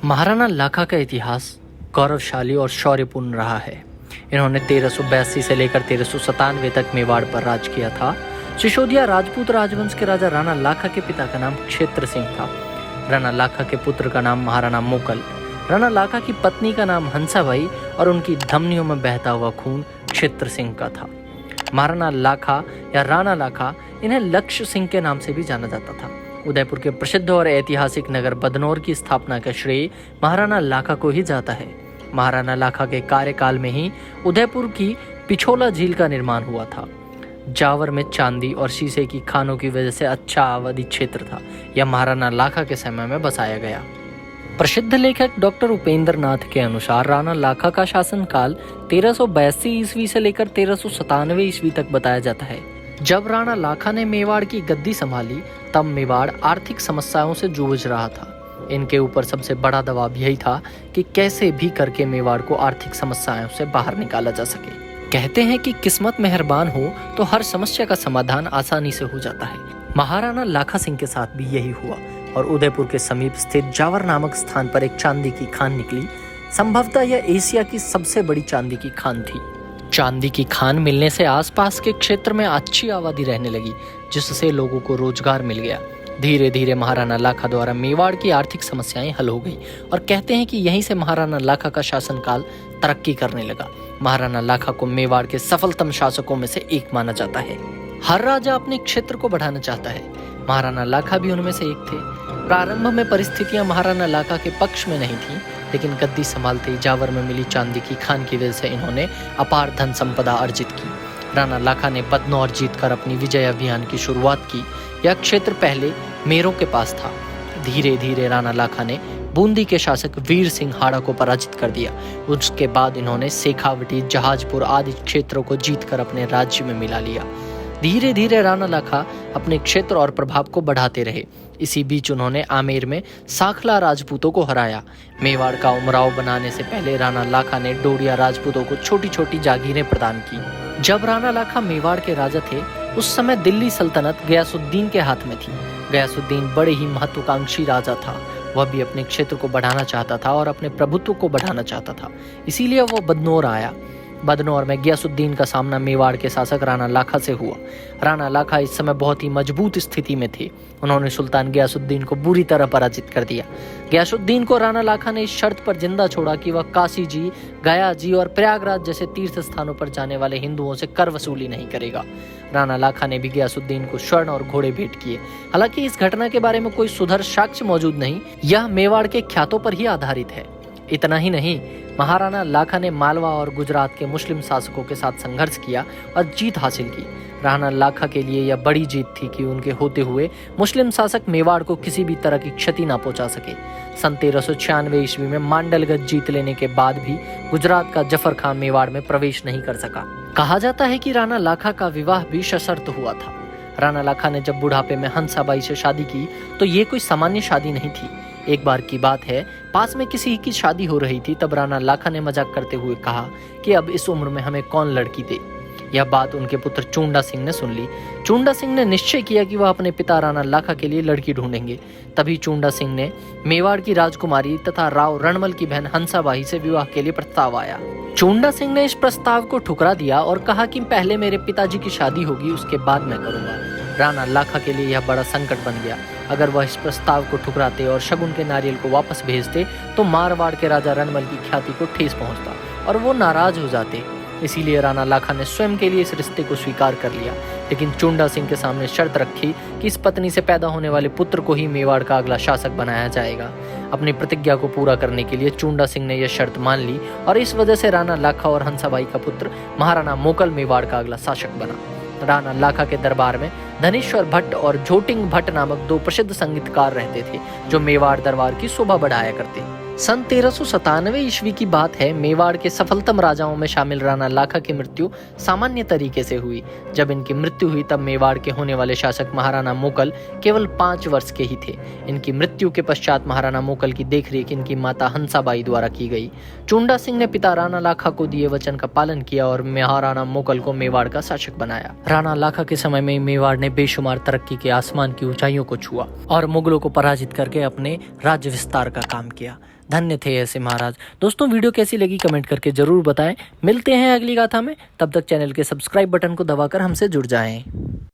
महाराणा लाखा का इतिहास गौरवशाली और शौर्यपूर्ण रहा है। इन्होंने 1382 से लेकर 1397 तक मेवाड़ पर राज किया था। सिसोदिया राजपूत राजवंश के राजा राणा लाखा के पिता का नाम क्षेत्र सिंह था। राणा लाखा के पुत्र का नाम महाराणा मोकल, राणा लाखा की पत्नी का नाम हंसाबाई और उनकी धमनियों में बहता हुआ खून क्षेत्र सिंह का था। महाराणा लाखा या राणा लाखा, इन्हें लक्ष्य सिंह के नाम से भी जाना जाता था। उदयपुर के प्रसिद्ध और ऐतिहासिक नगर बदनौर की स्थापना का श्रेय महाराणा लाखा को ही जाता है। महाराणा लाखा के कार्यकाल में ही उदयपुर की पिछोला झील का निर्माण हुआ था। जावर में चांदी और शीशे की खानों की वजह से अच्छा आबादी क्षेत्र था। यह महाराणा लाखा के समय में बसाया गया। प्रसिद्ध लेखक डॉक्टर उपेंद्र नाथ के अनुसार राणा लाखा का शासनकाल 1382 ईस्वी से लेकर 1397 ईस्वी तक बताया जाता है। जब राणा लाखा ने मेवाड़ की गद्दी संभाली तब मेवाड़ आर्थिक समस्याओं से जूझ रहा था। इनके ऊपर सबसे बड़ा दबाव यही था कि कैसे भी करके मेवाड़ को आर्थिक समस्याओं से बाहर निकाला जा सके। कहते हैं कि किस्मत मेहरबान हो तो हर समस्या का समाधान आसानी से हो जाता है। महाराणा लाखा सिंह के साथ भी यही हुआ और उदयपुर के समीप स्थित जावर नामक स्थान पर एक चांदी की खान निकली। संभवतः यह एशिया की सबसे बड़ी चांदी की खान थी। चांदी की खान मिलने से आसपास के क्षेत्र में अच्छी आबादी रहने लगी, जिससे लोगों को रोजगार मिल गया। धीरे धीरे महाराणा लाखा द्वारा मेवाड़ की आर्थिक समस्याएं हल हो गई और कहते हैं कि यहीं से महाराणा लाखा का शासनकाल तरक्की करने लगा। महाराणा लाखा को मेवाड़ के सफलतम शासकों में से एक माना जाता है। हर राजा अपने क्षेत्र को बढ़ाना चाहता है। महाराणा लाखा भी उनमें से एक थे। प्रारंभ में परिस्थितियां महाराणा लाखा के पक्ष में नहीं थीं, लेकिन गद्दी संभालते ही जावर में मिली चांदी की खान की वजह से इन्होंने अपार धन संपदा अर्जित की। राणा लाखा ने बदनौर जीतकर अपनी विजय अभियान की शुरुआत की। यह क्षेत्र पहले मेरों के पास था। धीरे धीरे राणा लाखा ने बूंदी के शासक वीर सिंह हाड़ा को पराजित कर दिया। उसके बाद इन्होंने शेखावटी, जहाजपुर आदि क्षेत्रों को जीतकर अपने राज्य में मिला लिया। धीरे धीरे राणा लाखा अपने क्षेत्र और प्रभाव को बढ़ाते रहे। इसी बीच उन्होंने आमेर में साखला राजपूतों को हराया। मेवाड़ का उमराव बनाने से पहले राणा लाखा ने डोडिया राजपूतों को छोटी छोटी जागीरें प्रदान की। जब राणा लाखा मेवाड़ के राजा थे उस समय दिल्ली सल्तनत गयासुद्दीन के हाथ में थी। गयासुद्दीन बड़े ही महत्वाकांक्षी राजा था। वह भी अपने क्षेत्र को बढ़ाना चाहता था और अपने प्रभुत्व को बढ़ाना चाहता था। इसीलिए वह बदनौर आया। बदनौर में गयासुद्दीन का सामना मेवाड़ के शासक राणा लाखा से हुआ। राणा लाखा इस समय बहुत ही मजबूत स्थिति में थे। उन्होंने सुल्तान गयासुद्दीन को बुरी तरह पराजित कर दिया। गयासुद्दीन को राणा लाखा ने इस शर्त पर जिंदा छोड़ा कि वह काशी जी, गया जी और प्रयागराज जैसे तीर्थ स्थानों पर जाने वाले हिंदुओं से कर वसूली नहीं करेगा। राणा लाखा ने भी गयासुद्दीन को स्वर्ण और घोड़े भेंट किए। हालांकि इस घटना के बारे में कोई सुदृढ़ साक्ष्य मौजूद नहीं। यह मेवाड़ के ख्यातों पर ही आधारित है। इतना ही नहीं, महाराणा लाखा ने मालवा और गुजरात के मुस्लिम शासकों के साथ संघर्ष किया और जीत हासिल की। राणा लाखा के लिए यह बड़ी जीत थी कि उनके होते हुए मुस्लिम शासक मेवाड़ को किसी भी तरह की क्षति न पहुंचा सके। सन 1396 ईस्वी में मांडलगढ़ जीत लेने के बाद भी गुजरात का जफर खान मेवाड़ में प्रवेश नहीं कर सका। कहा जाता है कि राणा लाखा का विवाह भी सशर्त हुआ था। राणा लाखा ने जब बुढ़ापे में हंसाबाई से शादी की तो ये कोई सामान्य शादी नहीं थी। एक बार की बात है, पास में किसी की शादी हो रही थी। तब राणा लाखा ने मजाक करते हुए कहा कि अब इस उम्र में हमें कौन लड़की दे। यह बात उनके पुत्र चुंडा सिंह ने सुन ली। चुंडा सिंह ने निश्चय किया कि वह अपने पिता राणा लाखा के लिए लड़की ढूंढेंगे। तभी चुंडा सिंह ने मेवाड़ की राजकुमारी तथा राव रणमल की बहन हंसाबाई से विवाह के लिए प्रस्ताव आया। चुंडा सिंह ने इस प्रस्ताव को ठुकरा दिया और कहा कि पहले मेरे पिताजी की शादी होगी, उसके बाद मैं करूंगा। राणा लाखा के लिए यह बड़ा संकट बन गया। अगर वह इस प्रस्ताव को ठुकराते और शगुन के नारियल को वापस भेजते तो मारवाड़ के राजा रणमल की ख्याति को ठेस पहुंचता और वो नाराज हो जाते। इसीलिए राणा लाखा ने स्वयं के लिए इस रिश्ते को स्वीकार कर लिया, लेकिन चुंडा सिंह के सामने शर्त रखी कि इस पत्नी से पैदा होने वाले पुत्र को ही मेवाड़ का अगला शासक बनाया जाएगा। अपनी प्रतिज्ञा को पूरा करने के लिए चुंडा सिंह ने यह शर्त मान ली और इस वजह से राणा लाखा और हंसाबाई का पुत्र महाराणा मोकल मेवाड़ का अगला शासक बना। राणा लाखा के दरबार में धनेश्वर भट्ट और झोटिंग भट्ट नामक दो प्रसिद्ध संगीतकार रहते थे, जो मेवाड़ दरबार की शोभा बढ़ाया करते। सन 1397 ईस्वी की बात है। मेवाड़ के सफलतम राजाओं में शामिल राणा लाखा की मृत्यु सामान्य तरीके से हुई। जब इनकी मृत्यु हुई तब मेवाड़ के होने वाले शासक महाराणा मोकल केवल 5 वर्ष के ही थे। इनकी मृत्यु के पश्चात महाराणा मोकल की देखरेख इनकी माता हंसाबाई द्वारा की गई। चुंडा सिंह ने पिता राणा लाखा को दिए वचन का पालन किया और महाराणा मोकल को मेवाड़ का शासक बनाया। राणा लाखा के समय में मेवाड़ ने बेशुमार तरक्की के आसमान की ऊंचाइयों को छुआ और मुगलों को पराजित करके अपने राज्य विस्तार का काम किया। धन्य थे ऐसे महाराज। दोस्तों वीडियो कैसी लगी कमेंट करके जरूर बताएं। मिलते हैं अगली गाथा में, तब तक चैनल के सब्सक्राइब बटन को दबाकर हमसे जुड़ जाएं।